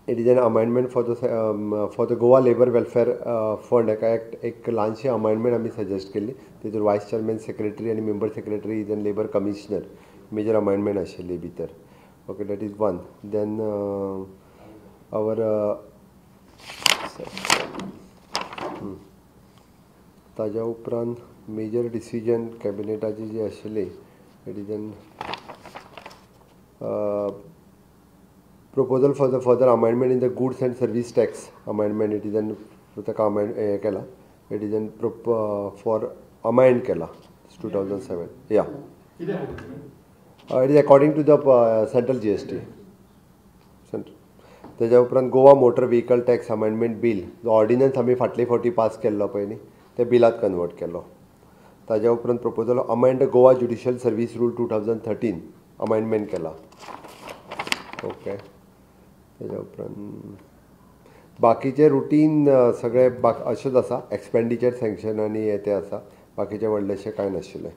It is an amendment for the Goa labour welfare fund हेका एक ल्हानशी अमेंडमेंट आमी सजेस्ट केल्ली. तेतूर वायस चेअरमॅन सेक्रेटरी आनी member secretary is an labour commissioner major amendment आशिल्ली भितर. Okay, that is one. Then आवर ताज्या उपरांत मेजर डिसिजन कॅबिनेटाची जी आशिल्ली it is an proposal for the further amendment in the goods and service tax amendment. It is an हे केला. It is an for amend केला 2007. Yeah. It is according to the central GST. तेज्या उपरांत Goa motor vehicle tax amendment bill जो ordnance आमी फाटले फावटी pass केल्लो पळय न्ही ते बिलात कन्वर्ट केलो. ताज्या उपरांत proposal amend Goa judicial service rule 2013 amendment केला. ओके. तेज्या उपरांत बाकीचे रुटीन सगळे अशेंच आसा. एक्सपेंडिचर सँक्शन आनी हे ते आसा. बाकीचे व्हडलेशें कांय नाशिल्लें.